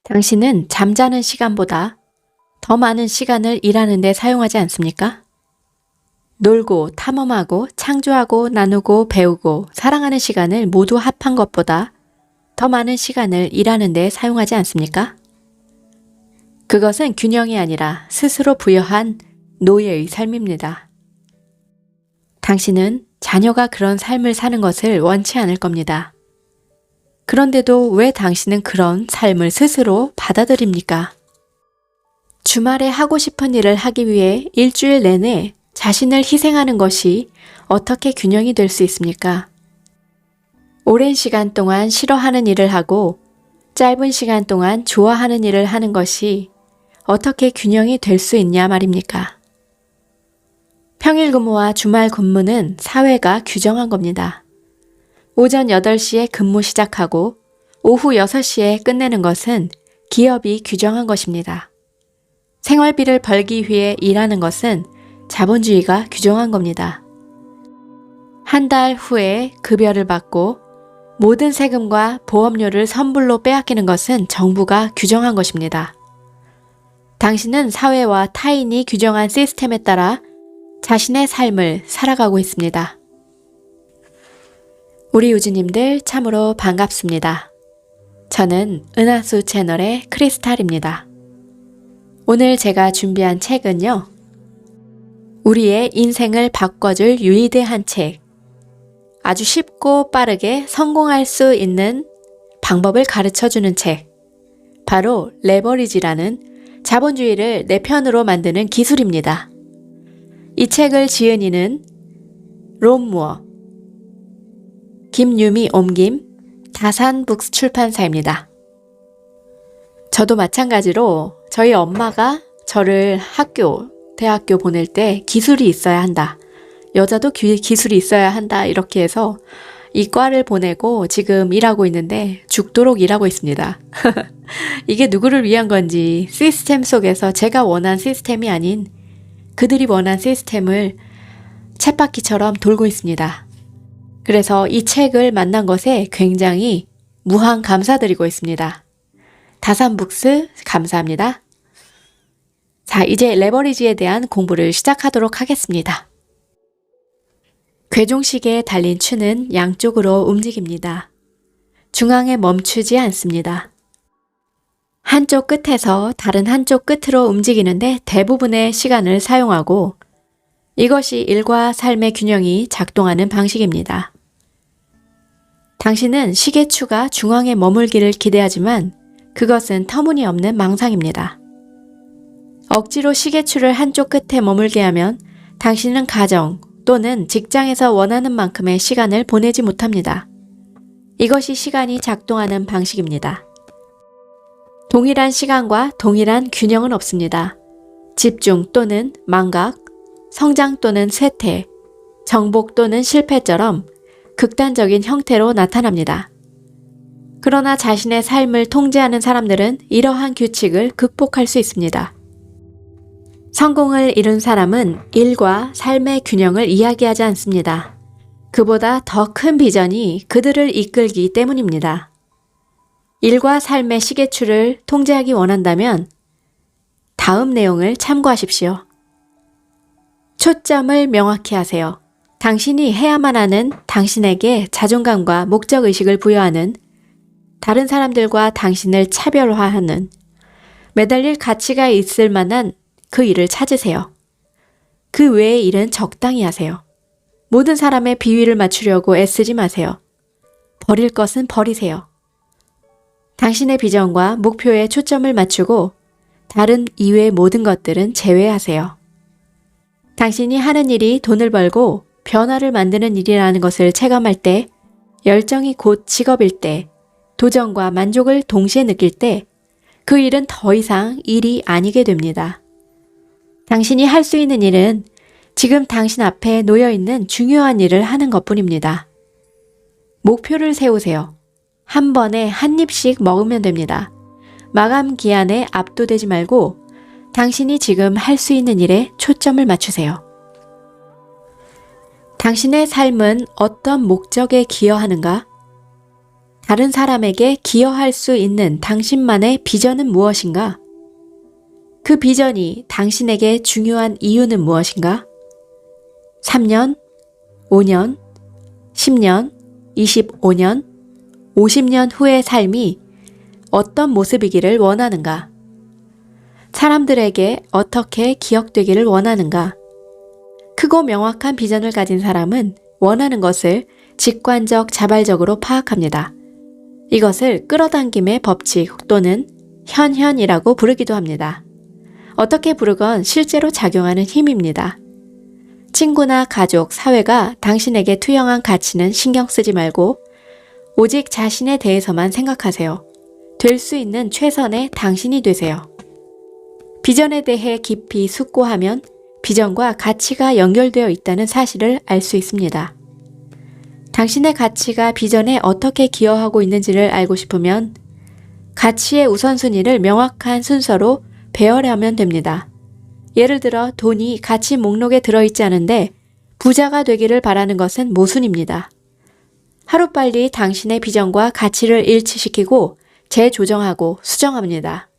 당신은 잠자는 시간보다 더 많은 시간을 일하는 데 사용하지 않습니까? 놀고, 탐험하고, 창조하고, 나누고, 배우고, 사랑하는 시간을 모두 합한 것보다 더 많은 시간을 일하는 데 사용하지 않습니까? 그것은 균형이 아니라 스스로 부여한 노예의 삶입니다. 당신은 자녀가 그런 삶을 사는 것을 원치 않을 겁니다. 그런데도 왜 당신은 그런 삶을 스스로 받아들입니까? 주말에 하고 싶은 일을 하기 위해 일주일 내내 자신을 희생하는 것이 어떻게 균형이 될 수 있습니까? 오랜 시간 동안 싫어하는 일을 하고 짧은 시간 동안 좋아하는 일을 하는 것이 어떻게 균형이 될 수 있냐 말입니까? 평일 근무와 주말 근무는 사회가 규정한 겁니다. 오전 8시에 근무 시작하고 오후 6시에 끝내는 것은 기업이 규정한 것입니다. 생활비를 벌기 위해 일하는 것은 자본주의가 규정한 겁니다. 한 달 후에 급여를 받고 모든 세금과 보험료를 선불로 빼앗기는 것은 정부가 규정한 것입니다. 당신은 사회와 타인이 규정한 시스템에 따라 자신의 삶을 살아가고 있습니다. 우리 유지님들 참으로 반갑습니다. 저는 은하수 채널의 크리스탈입니다. 오늘 제가 준비한 책은요. 우리의 인생을 바꿔줄 유의대한 책. 아주 쉽고 빠르게 성공할 수 있는 방법을 가르쳐주는 책. 바로 레버리지라는 자본주의를 내 편으로 만드는 기술입니다. 이 책을 지은 이는 롬 무어, 김유미 옮김, 다산북스 출판사입니다. 저도 마찬가지로 저희 엄마가 저를 대학교 보낼 때 기술이 있어야 한다. 여자도 기술이 있어야 한다. 이렇게 해서 이 과를 보내고 지금 일하고 있는데 죽도록 일하고 있습니다. 이게 누구를 위한 건지 시스템 속에서 제가 원한 시스템이 아닌 그들이 원한 시스템을 쳇바퀴처럼 돌고 있습니다. 그래서 이 책을 만난 것에 굉장히 무한 감사드리고 있습니다. 다산북스 감사합니다. 자, 이제 레버리지에 대한 공부를 시작하도록 하겠습니다. 괴종식에 달린 추는 양쪽으로 움직입니다. 중앙에 멈추지 않습니다. 한쪽 끝에서 다른 한쪽 끝으로 움직이는데 대부분의 시간을 사용하고 이것이 일과 삶의 균형이 작동하는 방식입니다. 당신은 시계추가 중앙에 머물기를 기대하지만 그것은 터무니없는 망상입니다. 억지로 시계추를 한쪽 끝에 머물게 하면 당신은 가정 또는 직장에서 원하는 만큼의 시간을 보내지 못합니다. 이것이 시간이 작동하는 방식입니다. 동일한 시간과 동일한 균형은 없습니다. 집중 또는 망각, 성장 또는 쇠퇴, 정복 또는 실패처럼 극단적인 형태로 나타납니다. 그러나 자신의 삶을 통제하는 사람들은 이러한 규칙을 극복할 수 있습니다. 성공을 이룬 사람은 일과 삶의 균형을 이야기하지 않습니다. 그보다 더 큰 비전이 그들을 이끌기 때문입니다. 일과 삶의 시계추를 통제하기 원한다면 다음 내용을 참고하십시오. 초점을 명확히 하세요. 당신이 해야만 하는 당신에게 자존감과 목적의식을 부여하는 다른 사람들과 당신을 차별화하는 매달릴 가치가 있을 만한 그 일을 찾으세요. 그 외의 일은 적당히 하세요. 모든 사람의 비위를 맞추려고 애쓰지 마세요. 버릴 것은 버리세요. 당신의 비전과 목표에 초점을 맞추고 다른 이외의 모든 것들은 제외하세요. 당신이 하는 일이 돈을 벌고 변화를 만드는 일이라는 것을 체감할 때, 열정이 곧 직업일 때, 도전과 만족을 동시에 느낄 때 그 일은 더 이상 일이 아니게 됩니다. 당신이 할 수 있는 일은 지금 당신 앞에 놓여있는 중요한 일을 하는 것뿐입니다. 목표를 세우세요. 한 번에 한 입씩 먹으면 됩니다. 마감 기한에 압도되지 말고 당신이 지금 할 수 있는 일에 초점을 맞추세요. 당신의 삶은 어떤 목적에 기여하는가? 다른 사람에게 기여할 수 있는 당신만의 비전은 무엇인가? 그 비전이 당신에게 중요한 이유는 무엇인가? 3년, 5년, 10년, 25년, 50년 후의 삶이 어떤 모습이기를 원하는가? 사람들에게 어떻게 기억되기를 원하는가? 크고 명확한 비전을 가진 사람은 원하는 것을 직관적, 자발적으로 파악합니다. 이것을 끌어당김의 법칙 또는 현현이라고 부르기도 합니다. 어떻게 부르건 실제로 작용하는 힘입니다. 친구나 가족, 사회가 당신에게 투영한 가치는 신경 쓰지 말고 오직 자신에 대해서만 생각하세요. 될 수 있는 최선의 당신이 되세요. 비전에 대해 깊이 숙고하면 비전과 가치가 연결되어 있다는 사실을 알 수 있습니다. 당신의 가치가 비전에 어떻게 기여하고 있는지를 알고 싶으면 가치의 우선순위를 명확한 순서로 배열하면 됩니다. 예를 들어 돈이 가치 목록에 들어있지 않은데 부자가 되기를 바라는 것은 모순입니다. 하루빨리 당신의 비전과 가치를 일치시키고 재조정하고 수정합니다.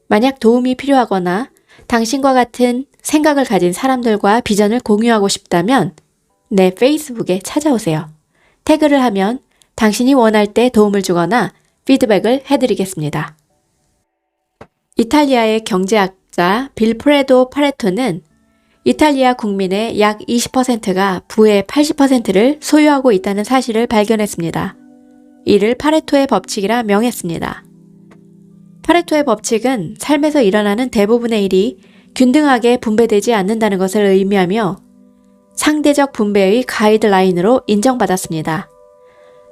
만약 도움이 필요하거나 당신과 같은 생각을 가진 사람들과 비전을 공유하고 싶다면 내 페이스북에 찾아오세요. 태그를 하면 당신이 원할 때 도움을 주거나 피드백을 해드리겠습니다. 이탈리아의 경제학자 빌프레도 파레토는 이탈리아 국민의 약 20%가 부의 80%를 소유하고 있다는 사실을 발견했습니다. 이를 파레토의 법칙이라 명했습니다. 파레토의 법칙은 삶에서 일어나는 대부분의 일이 균등하게 분배되지 않는다는 것을 의미하며 상대적 분배의 가이드라인으로 인정받았습니다.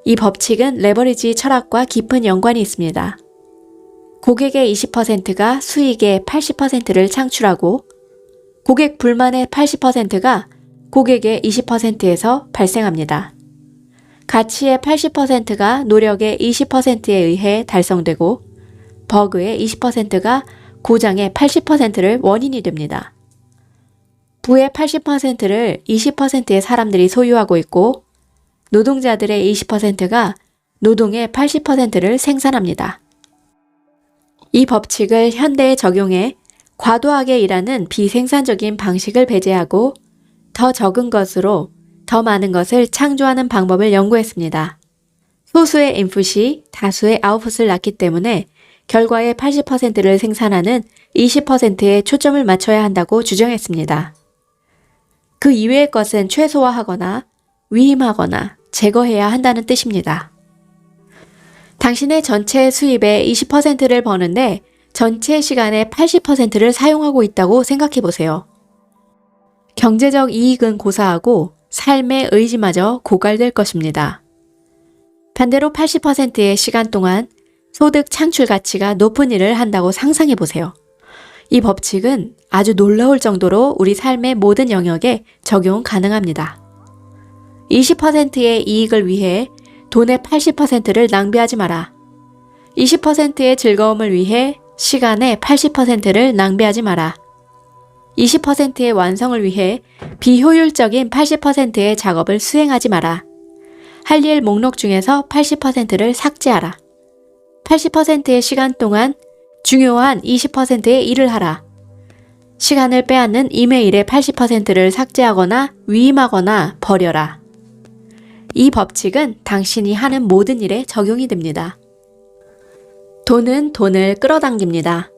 이 법칙은 레버리지 철학과 깊은 연관이 있습니다. 고객의 20%가 수익의 80%를 창출하고 고객 불만의 80%가 고객의 20%에서 발생합니다. 가치의 80%가 노력의 20%에 의해 달성되고 버그의 20%가 고장의 80%를 원인이 됩니다. 부의 80%를 20%의 사람들이 소유하고 있고 노동자들의 20%가 노동의 80%를 생산합니다. 이 법칙을 현대에 적용해 과도하게 일하는 비생산적인 방식을 배제하고 더 적은 것으로 더 많은 것을 창조하는 방법을 연구했습니다. 소수의 인풋이 다수의 아웃풋을 낳기 때문에 결과의 80%를 생산하는 20%에 초점을 맞춰야 한다고 주장했습니다. 그 이외의 것은 최소화하거나 위임하거나 제거해야 한다는 뜻입니다. 당신의 전체 수입의 20%를 버는데 전체 시간의 80%를 사용하고 있다고 생각해 보세요. 경제적 이익은 고사하고 삶의 의지마저 고갈될 것입니다. 반대로 80%의 시간 동안 소득 창출 가치가 높은 일을 한다고 상상해 보세요. 이 법칙은 아주 놀라울 정도로 우리 삶의 모든 영역에 적용 가능합니다. 20%의 이익을 위해 돈의 80%를 낭비하지 마라. 20%의 즐거움을 위해 시간의 80%를 낭비하지 마라. 20%의 완성을 위해 비효율적인 80%의 작업을 수행하지 마라. 할 일 목록 중에서 80%를 삭제하라. 80%의 시간 동안 중요한 20%의 일을 하라. 시간을 빼앗는 이메일의 80%를 삭제하거나 위임하거나 버려라. 이 법칙은 당신이 하는 모든 일에 적용이 됩니다. 돈은 돈을 끌어당깁니다.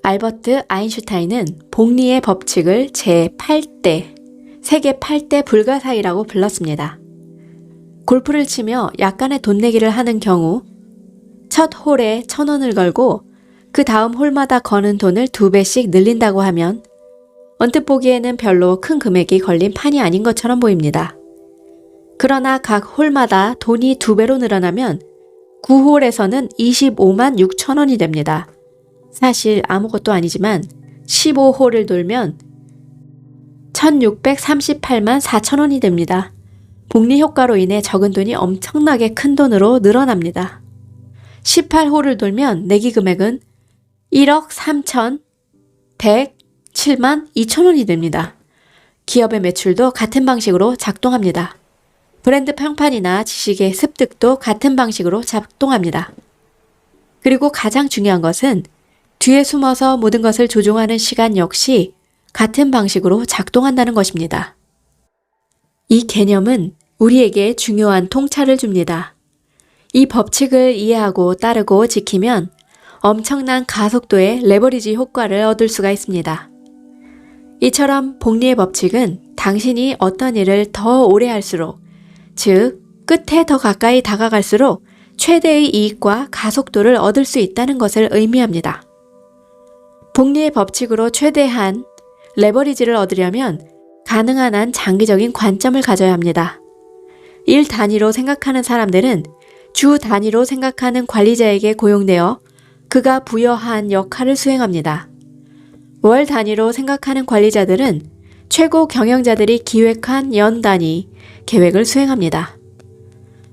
알버트 아인슈타인은 복리의 법칙을 제8대, 세계 8대 불가사의라고 불렀습니다. 골프를 치며 약간의 돈 내기를 하는 경우 첫 홀에 1,000원을 걸고 그 다음 홀마다 거는 돈을 2배씩 늘린다고 하면 언뜻 보기에는 별로 큰 금액이 걸린 판이 아닌 것처럼 보입니다. 그러나 각 홀마다 돈이 2배로 늘어나면 9홀에서는 25만 6천 원이 됩니다. 사실 아무것도 아니지만 15홀을 돌면 1638만 4천 원이 됩니다. 복리 효과로 인해 적은 돈이 엄청나게 큰 돈으로 늘어납니다. 18홀을 돌면 내기 금액은 1억 3,107만 2천 원이 됩니다. 기업의 매출도 같은 방식으로 작동합니다. 브랜드 평판이나 지식의 습득도 같은 방식으로 작동합니다. 그리고 가장 중요한 것은 뒤에 숨어서 모든 것을 조종하는 시간 역시 같은 방식으로 작동한다는 것입니다. 이 개념은 우리에게 중요한 통찰을 줍니다. 이 법칙을 이해하고 따르고 지키면 엄청난 가속도의 레버리지 효과를 얻을 수가 있습니다. 이처럼 복리의 법칙은 당신이 어떤 일을 더 오래 할수록, 즉 끝에 더 가까이 다가갈수록 최대의 이익과 가속도를 얻을 수 있다는 것을 의미합니다. 복리의 법칙으로 최대한 레버리지를 얻으려면 가능한 한 장기적인 관점을 가져야 합니다. 일 단위로 생각하는 사람들은 주 단위로 생각하는 관리자에게 고용되어 그가 부여한 역할을 수행합니다. 월 단위로 생각하는 관리자들은 최고 경영자들이 기획한 연 단위 계획을 수행합니다.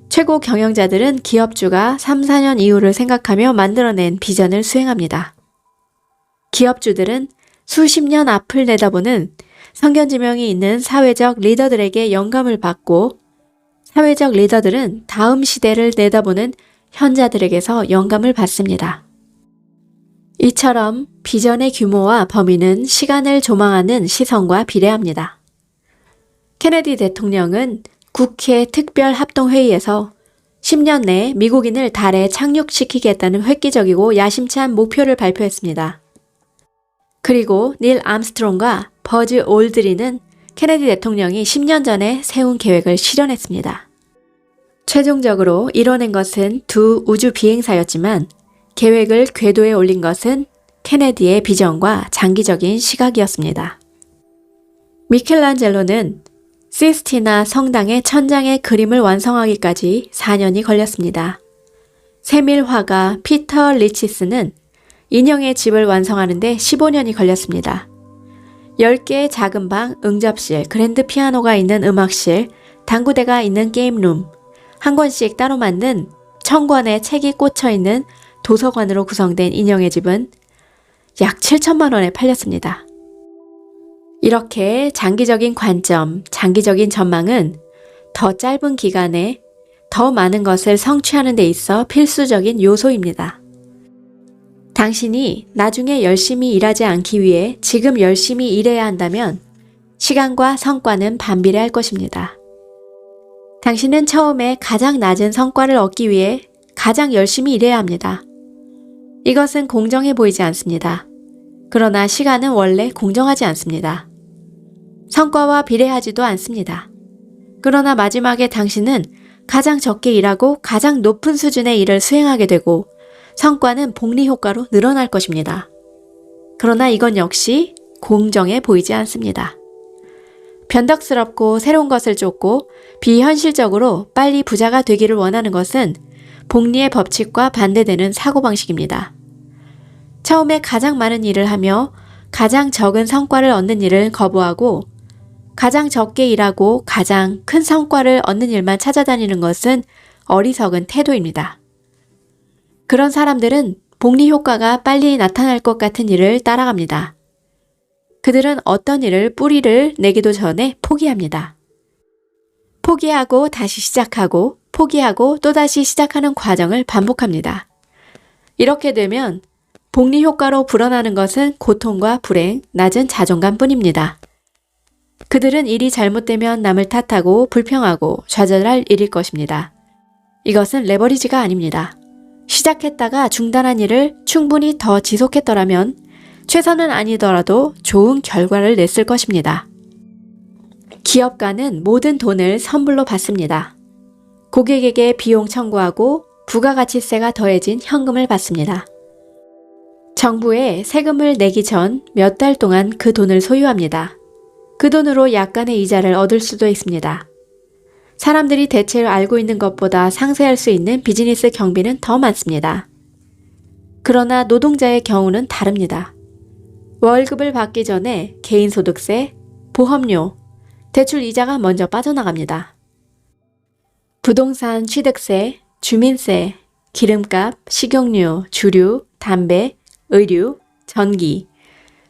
최고 경영자들은 기업주가 3, 4년 이후를 생각하며 만들어낸 비전을 수행합니다. 기업주들은 수십 년 앞을 내다보는 성견지명이 있는 사회적 리더들에게 영감을 받고, 사회적 리더들은 다음 시대를 내다보는 현자들에게서 영감을 받습니다. 이처럼 비전의 규모와 범위는 시간을 조망하는 시선과 비례합니다. 케네디 대통령은 국회 특별합동회의에서 10년 내에 미국인을 달에 착륙시키겠다는 획기적이고 야심찬 목표를 발표했습니다. 그리고 닐 암스트롱과 버즈 올드린은 케네디 대통령이 10년 전에 세운 계획을 실현했습니다. 최종적으로 이뤄낸 것은 두 우주 비행사였지만 계획을 궤도에 올린 것은 케네디의 비전과 장기적인 시각이었습니다. 미켈란젤로는 시스티나 성당의 천장의 그림을 완성하기까지 4년이 걸렸습니다. 세밀 화가 피터 리치스는 인형의 집을 완성하는데 15년이 걸렸습니다. 10개의 작은 방, 응접실, 그랜드 피아노가 있는 음악실, 당구대가 있는 게임룸, 한 권씩 따로 만든 1000권의 책이 꽂혀있는 도서관으로 구성된 인형의 집은 약 7천만 원에 팔렸습니다. 이렇게 장기적인 관점, 장기적인 전망은 더 짧은 기간에 더 많은 것을 성취하는 데 있어 필수적인 요소입니다. 당신이 나중에 열심히 일하지 않기 위해 지금 열심히 일해야 한다면 시간과 성과는 반비례할 것입니다. 당신은 처음에 가장 낮은 성과를 얻기 위해 가장 열심히 일해야 합니다. 이것은 공정해 보이지 않습니다. 그러나 시간은 원래 공정하지 않습니다. 성과와 비례하지도 않습니다. 그러나 마지막에 당신은 가장 적게 일하고 가장 높은 수준의 일을 수행하게 되고 성과는 복리 효과로 늘어날 것입니다. 그러나 이건 역시 공정해 보이지 않습니다. 변덕스럽고 새로운 것을 쫓고 비현실적으로 빨리 부자가 되기를 원하는 것은 복리의 법칙과 반대되는 사고방식입니다. 처음에 가장 많은 일을 하며 가장 적은 성과를 얻는 일을 거부하고 가장 적게 일하고 가장 큰 성과를 얻는 일만 찾아다니는 것은 어리석은 태도입니다. 그런 사람들은 복리 효과가 빨리 나타날 것 같은 일을 따라갑니다. 그들은 어떤 일을 뿌리를 내기도 전에 포기합니다. 포기하고 다시 시작하고 포기하고 또다시 시작하는 과정을 반복합니다. 이렇게 되면 복리 효과로 불어나는 것은 고통과 불행, 낮은 자존감뿐입니다. 그들은 일이 잘못되면 남을 탓하고 불평하고 좌절할 일일 것입니다. 이것은 레버리지가 아닙니다. 시작했다가 중단한 일을 충분히 더 지속했더라면 최선은 아니더라도 좋은 결과를 냈을 것입니다. 기업가는 모든 돈을 선불로 받습니다. 고객에게 비용 청구하고 부가가치세가 더해진 현금을 받습니다. 정부에 세금을 내기 전 몇 달 동안 그 돈을 소유합니다. 그 돈으로 약간의 이자를 얻을 수도 있습니다. 사람들이 대체로 알고 있는 것보다 상쇄할 수 있는 비즈니스 경비는 더 많습니다. 그러나 노동자의 경우는 다릅니다. 월급을 받기 전에 개인소득세, 보험료, 대출 이자가 먼저 빠져나갑니다. 부동산 취득세, 주민세, 기름값, 식용유, 주류, 담배, 의류, 전기,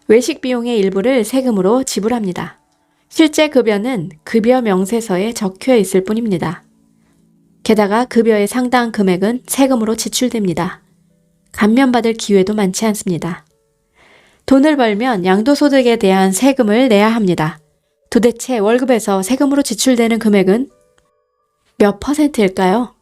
외식 비용의 일부를 세금으로 지불합니다. 실제 급여는 급여 명세서에 적혀 있을 뿐입니다. 게다가 급여의 상당 금액은 세금으로 지출됩니다. 감면받을 기회도 많지 않습니다. 돈을 벌면 양도소득에 대한 세금을 내야 합니다. 도대체 월급에서 세금으로 지출되는 금액은 몇 %일까요?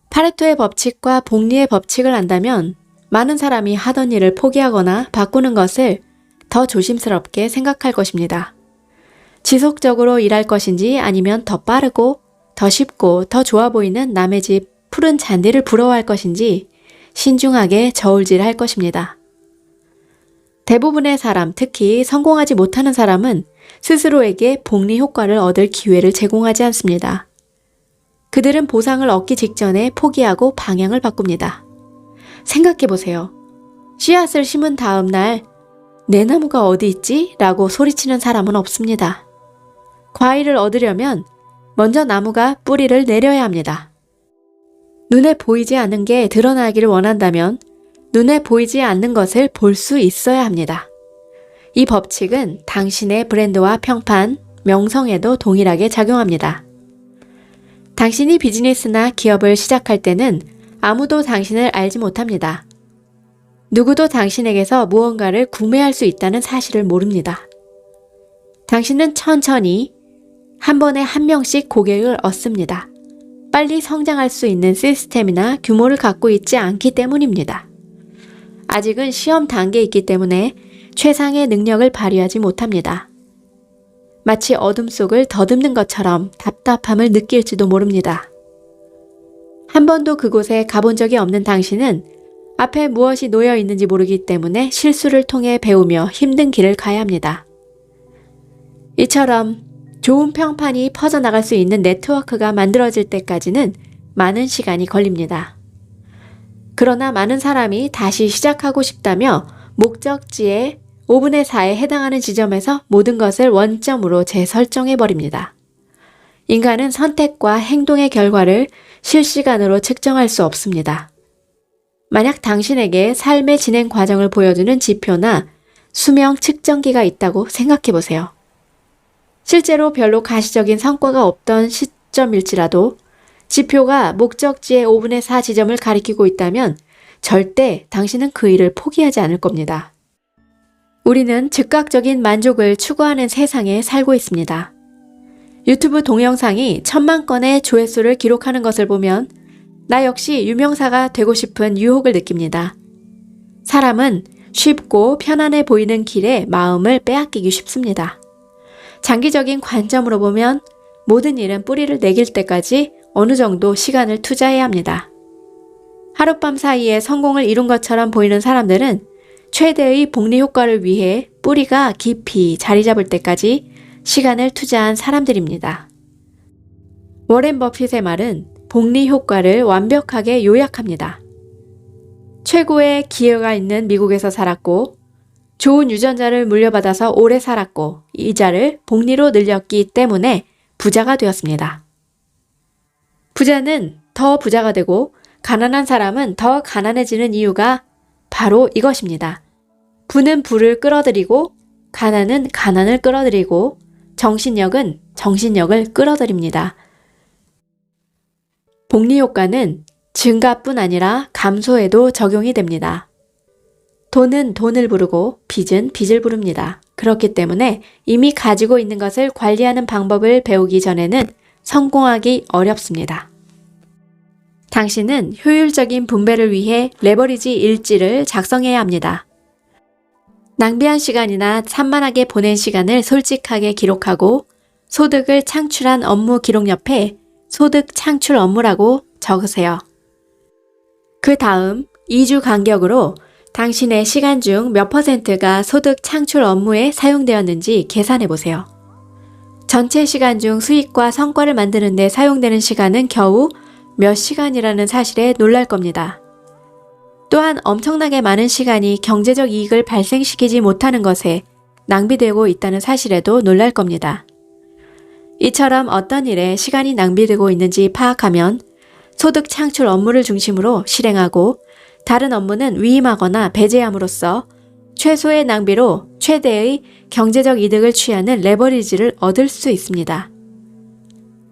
파레토의 법칙과 복리의 법칙을 안다면 많은 사람이 하던 일을 포기하거나 바꾸는 것을 더 조심스럽게 생각할 것입니다. 지속적으로 일할 것인지 아니면 더 빠르고 더 쉽고 더 좋아 보이는 남의 집 푸른 잔디를 부러워할 것인지 신중하게 저울질할 것입니다. 대부분의 사람, 특히 성공하지 못하는 사람은 스스로에게 복리 효과를 얻을 기회를 제공하지 않습니다. 그들은 보상을 얻기 직전에 포기하고 방향을 바꿉니다. 생각해보세요. 씨앗을 심은 다음 날 내 나무가 어디 있지? 라고 소리치는 사람은 없습니다. 과일을 얻으려면 먼저 나무가 뿌리를 내려야 합니다. 눈에 보이지 않는 게 드러나기를 원한다면 눈에 보이지 않는 것을 볼 수 있어야 합니다. 이 법칙은 당신의 브랜드와 평판, 명성에도 동일하게 작용합니다. 당신이 비즈니스나 기업을 시작할 때는 아무도 당신을 알지 못합니다. 누구도 당신에게서 무언가를 구매할 수 있다는 사실을 모릅니다. 당신은 천천히 한 번에 한 명씩 고객을 얻습니다. 빨리 성장할 수 있는 시스템이나 규모를 갖고 있지 않기 때문입니다. 아직은 시험 단계에 있기 때문에 최상의 능력을 발휘하지 못합니다. 마치 어둠 속을 더듬는 것처럼 답답함을 느낄지도 모릅니다. 한 번도 그곳에 가본 적이 없는 당신은 앞에 무엇이 놓여 있는지 모르기 때문에 실수를 통해 배우며 힘든 길을 가야 합니다. 이처럼 좋은 평판이 퍼져나갈 수 있는 네트워크가 만들어질 때까지는 많은 시간이 걸립니다. 그러나 많은 사람이 다시 시작하고 싶다며 목적지의 5분의 4에 해당하는 지점에서 모든 것을 원점으로 재설정해버립니다. 인간은 선택과 행동의 결과를 실시간으로 측정할 수 없습니다. 만약 당신에게 삶의 진행 과정을 보여주는 지표나 수명 측정기가 있다고 생각해보세요. 실제로 별로 가시적인 성과가 없던 시점일지라도 지표가 목적지의 5분의 4 지점을 가리키고 있다면 절대 당신은 그 일을 포기하지 않을 겁니다. 우리는 즉각적인 만족을 추구하는 세상에 살고 있습니다. 유튜브 동영상이 1000만 건의 조회수를 기록하는 것을 보면 나 역시 유명사가 되고 싶은 유혹을 느낍니다. 사람은 쉽고 편안해 보이는 길에 마음을 빼앗기기 쉽습니다. 장기적인 관점으로 보면 모든 일은 뿌리를 내길 때까지 어느 정도 시간을 투자해야 합니다. 하룻밤 사이에 성공을 이룬 것처럼 보이는 사람들은 최대의 복리 효과를 위해 뿌리가 깊이 자리 잡을 때까지 시간을 투자한 사람들입니다. 워렌 버핏의 말은 복리 효과를 완벽하게 요약합니다. 최고의 기회가 있는 미국에서 살았고 좋은 유전자를 물려받아서 오래 살았고 이자를 복리로 늘렸기 때문에 부자가 되었습니다. 부자는 더 부자가 되고 가난한 사람은 더 가난해지는 이유가 바로 이것입니다. 부는 부를 끌어들이고 가난은 가난을 끌어들이고 정신력은 정신력을 끌어들입니다. 복리 효과는 증가뿐 아니라 감소에도 적용이 됩니다. 돈은 돈을 부르고 빚은 빚을 부릅니다. 그렇기 때문에 이미 가지고 있는 것을 관리하는 방법을 배우기 전에는 성공하기 어렵습니다. 당신은 효율적인 분배를 위해 레버리지 일지를 작성해야 합니다. 낭비한 시간이나 산만하게 보낸 시간을 솔직하게 기록하고 소득을 창출한 업무 기록 옆에 소득 창출 업무라고 적으세요. 그 다음 2주 간격으로 당신의 시간 중 몇 %가 소득 창출 업무에 사용되었는지 계산해 보세요. 전체 시간 중 수익과 성과를 만드는 데 사용되는 시간은 겨우 몇 시간이라는 사실에 놀랄 겁니다. 또한 엄청나게 많은 시간이 경제적 이익을 발생시키지 못하는 것에 낭비되고 있다는 사실에도 놀랄 겁니다. 이처럼 어떤 일에 시간이 낭비되고 있는지 파악하면 소득 창출 업무를 중심으로 실행하고 다른 업무는 위임하거나 배제함으로써 최소의 낭비로 최대의 경제적 이득을 취하는 레버리지를 얻을 수 있습니다.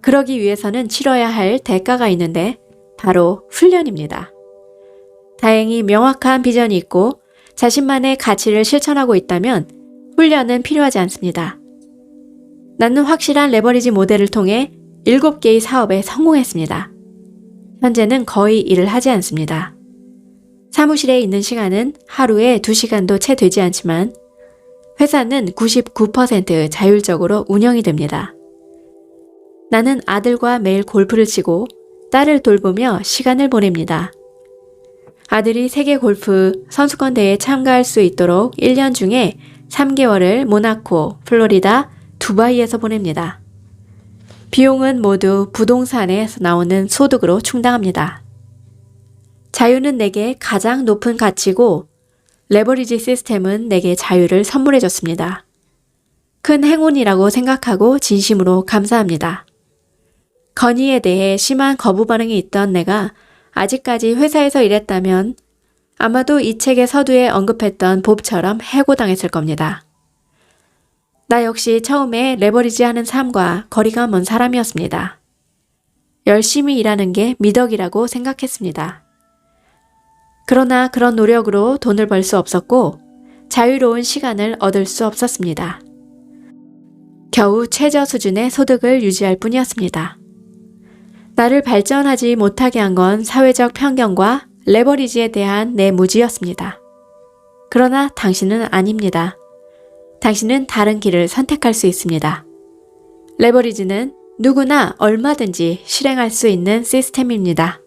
그러기 위해서는 치러야 할 대가가 있는데 바로 훈련입니다. 다행히 명확한 비전이 있고 자신만의 가치를 실천하고 있다면 훈련은 필요하지 않습니다. 나는 확실한 레버리지 모델을 통해 7개의 사업에 성공했습니다. 현재는 거의 일을 하지 않습니다. 사무실에 있는 시간은 하루에 2시간도 채 되지 않지만 회사는 99% 자율적으로 운영이 됩니다. 나는 아들과 매일 골프를 치고 딸을 돌보며 시간을 보냅니다. 아들이 세계 골프 선수권 대회에 참가할 수 있도록 1년 중에 3개월을 모나코, 플로리다, 두바이에서 보냅니다. 비용은 모두 부동산에서 나오는 소득으로 충당합니다. 자유는 내게 가장 높은 가치고 레버리지 시스템은 내게 자유를 선물해 줬습니다. 큰 행운이라고 생각하고 진심으로 감사합니다. 건의에 대해 심한 거부 반응이 있던 내가 아직까지 회사에서 일했다면 아마도 이 책의 서두에 언급했던 봅처럼 해고당했을 겁니다. 나 역시 처음에 레버리지 하는 삶과 거리가 먼 사람이었습니다. 열심히 일하는 게 미덕이라고 생각했습니다. 그러나 그런 노력으로 돈을 벌 수 없었고 자유로운 시간을 얻을 수 없었습니다. 겨우 최저 수준의 소득을 유지할 뿐이었습니다. 나를 발전하지 못하게 한 건 사회적 편견과 레버리지에 대한 내 무지였습니다. 그러나 당신은 아닙니다. 당신은 다른 길을 선택할 수 있습니다. 레버리지는 누구나 얼마든지 실행할 수 있는 시스템입니다.